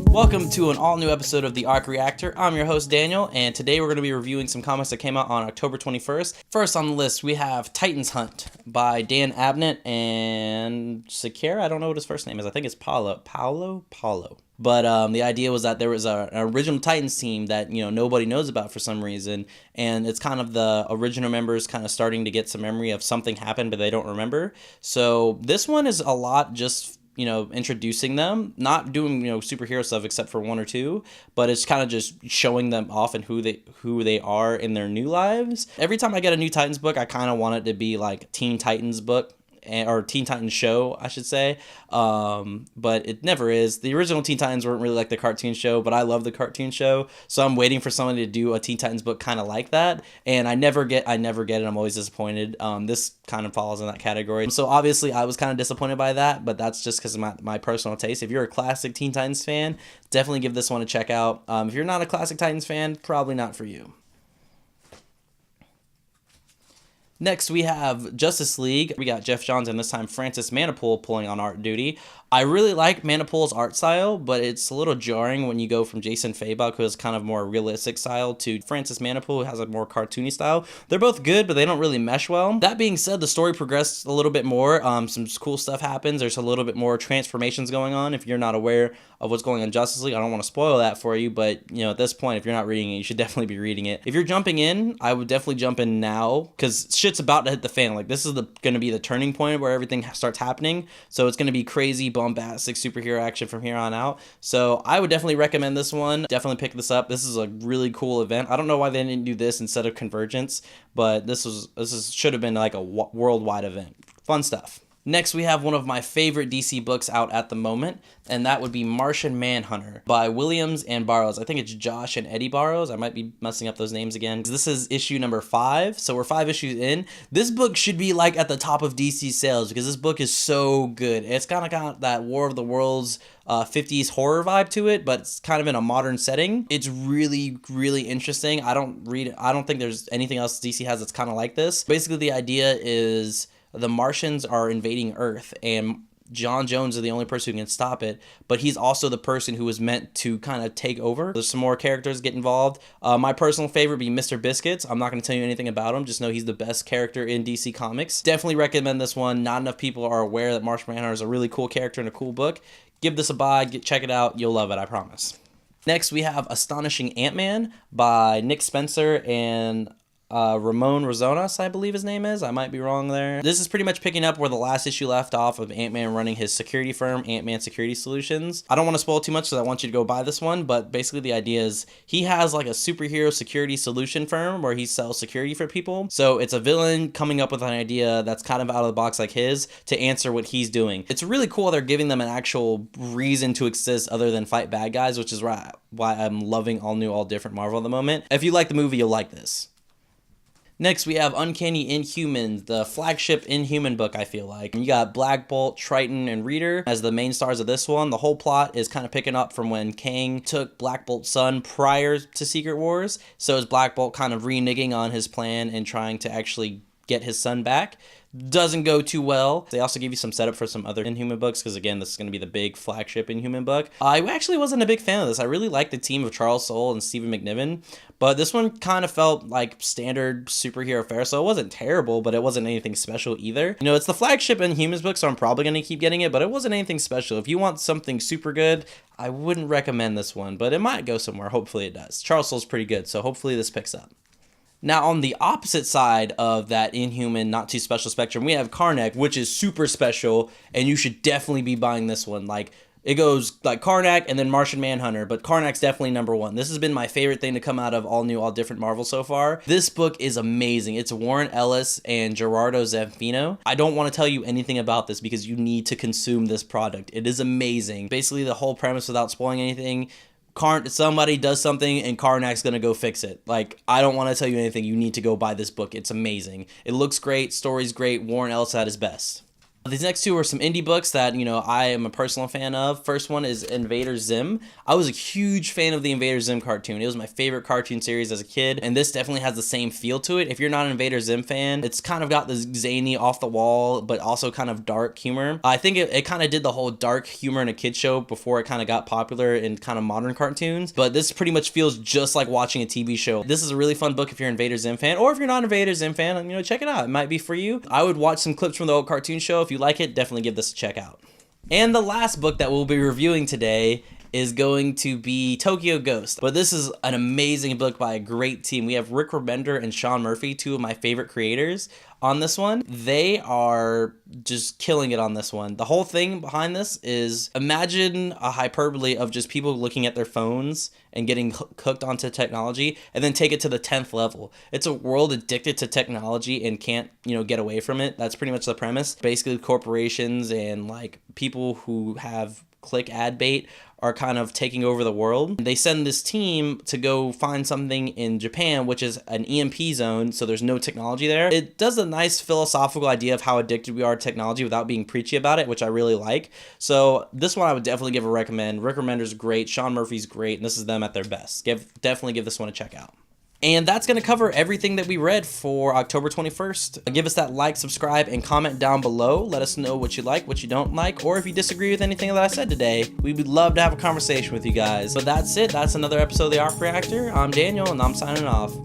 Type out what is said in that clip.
Welcome to an all-new episode of the Arc Reactor. I'm your host, Daniel, and today we're going to be reviewing some comics that came out on October 21st. First on the list, we have Titans Hunt by Dan Abnett and Sakura. I don't know what his first name is. I think it's Paulo. But the idea was that there was an original Titans team that, nobody knows about for some reason, and it's kind of the original members kind of starting to get some memory of something happened, but they don't remember. So this one is a lot just introducing them, not doing, superhero stuff except for one or two, but it's kind of just showing them off and who they are in their new lives. Every time I get a new Titans book, I kind of want it to be like Teen Titans book, or Teen Titans show, I should say, but it never is. The original Teen Titans weren't really like the cartoon show, but I love the cartoon show, so I'm waiting for somebody to do a Teen Titans book kind of like that, and I never get it. I'm always disappointed. This kind of falls in that category, so obviously I was kind of disappointed by that, but that's just because of my personal taste. If you're a classic Teen Titans fan, definitely give this one a check out. If you're not a classic Titans fan, probably not for you. Next, we have Justice League. We got Jeff Johns and this time Francis Manapul pulling on art duty. I really like Manapul's art style, but it's a little jarring when you go from Jason Fabok, who has kind of more realistic style, to Francis Manapul, who has a more cartoony style. They're both good, but they don't really mesh well. That being said, the story progressed a little bit more. Some cool stuff happens. There's a little bit more transformations going on. If you're not aware of what's going on in Justice League, I don't want to spoil that for you, but at this point, if you're not reading it, you should definitely be reading it. If you're jumping in, I would definitely jump in now, because shit's about to hit the fan. Like, this is going to be the turning point where everything starts happening, so it's going to be crazy, bombastic superhero action from here on out. So I would definitely recommend this one. Definitely pick this up. This is a really cool event. I don't know why they didn't do this instead of Convergence, but this should have been like a worldwide event. Fun stuff. Next, we have one of my favorite DC books out at the moment, and that would be Martian Manhunter by Williams and Burroughs. I think it's Josh and Eddie Burroughs. I might be messing up those names again. This is issue number 5, so we're 5 issues in. This book should be like at the top of DC sales because this book is so good. It's kind of got that War of the Worlds 50s horror vibe to it, but it's kind of in a modern setting. It's really, really interesting. I don't think there's anything else DC has that's kind of like this. Basically, the idea is the Martians are invading Earth, and John Jones is the only person who can stop it, but he's also the person who was meant to kind of take over. There's some more characters get involved. My personal favorite would be Mr. Biscuits. I'm not going to tell you anything about him. Just know he's the best character in DC Comics. Definitely recommend this one. Not enough people are aware that Martian Manhunter is a really cool character and a cool book. Give this a buy. Check it out. You'll love it, I promise. Next, we have Astonishing AntMan by Nick Spencer and Ramon Rozonas, I believe his name is. I might be wrong there. This is pretty much picking up where the last issue left off of Ant-Man running his security firm, Ant-Man Security Solutions. I don't want to spoil too much because I want you to go buy this one, but basically the idea is he has like a superhero security solution firm where he sells security for people. So it's a villain coming up with an idea that's kind of out of the box like his to answer what he's doing. It's really cool they're giving them an actual reason to exist other than fight bad guys, which is why I'm loving all new, all different Marvel at the moment. If you like the movie, you'll like this. Next, we have Uncanny Inhumans, the flagship Inhuman book, I feel like. You got Black Bolt, Triton, and Reader as the main stars of this one. The whole plot is kind of picking up from when Kang took Black Bolt's son prior to Secret Wars. So is Black Bolt kind of reneging on his plan and trying to actually get his son back. Doesn't go too well. They also give you some setup for some other Inhuman books because, again, this is going to be the big flagship Inhuman book. I actually wasn't a big fan of this. I really liked the team of Charles Soule and Stephen McNiven, but this one kind of felt like standard superhero fare, so it wasn't terrible, but it wasn't anything special either. It's the flagship Inhumans book, so I'm probably going to keep getting it, but it wasn't anything special. If you want something super good, I wouldn't recommend this one, but it might go somewhere. Hopefully it does. Charles Soule's pretty good, so hopefully this picks up. Now, on the opposite side of that Inhuman, not too special spectrum, we have Carnac, which is super special, and you should definitely be buying this one. Like, it goes like Carnac and then Martian Manhunter, but Carnac's definitely number one. This has been my favorite thing to come out of all new, all different Marvel so far. This book is amazing. It's Warren Ellis and Gerardo Zampino. I don't want to tell you anything about this because you need to consume this product. It is amazing. Basically, the whole premise, without spoiling anything, somebody does something and Carnac's gonna go fix it. Like, I don't want to tell you anything. You need to go buy this book. It's amazing. It looks great. Story's great. Warren Ellis at his best. These next two are some indie books that, you know, I am a personal fan of. First one is Invader Zim. I was a huge fan of the Invader Zim cartoon. It was my favorite cartoon series as a kid, and this definitely has the same feel to it. If you're not an Invader Zim fan, it's kind of got this zany, off the wall, but also kind of dark humor. I think it kind of did the whole dark humor in a kid show before it kind of got popular in kind of modern cartoons, but this pretty much feels just like watching a TV show. This is a really fun book if you're an Invader Zim fan, or if you're not an Invader Zim fan, you know, check it out. It might be for you. I would watch some clips from the old cartoon show. If you like it, definitely give this a check out. And the last book that we'll be reviewing today is going to be Tokyo Ghost. But this is an amazing book by a great team. We have Rick Remender and Sean Murphy, two of my favorite creators on this one. They are just killing it on this one. The whole thing behind this is, imagine a hyperbole of just people looking at their phones and getting hooked onto technology, and then take it to the 10th level. It's a world addicted to technology and can't, you know, get away from it. That's pretty much the premise. Basically, corporations and like people who have click ad bait are kind of taking over the world. They send this team to go find something in Japan, which is an EMP zone, so there's no technology there. It does a nice philosophical idea of how addicted we are to technology without being preachy about it, which I really like. So this one I would definitely give a recommend. Rick Remender's great, Sean Murphy's great, and this is them at their best. Definitely give this one a check out. And that's going to cover everything that we read for October 21st. Give us that like, subscribe, and comment down below. Let us know what you like, what you don't like, or if you disagree with anything that I said today. We would love to have a conversation with you guys. But that's it. That's another episode of the Arc Reactor. I'm Daniel, and I'm signing off.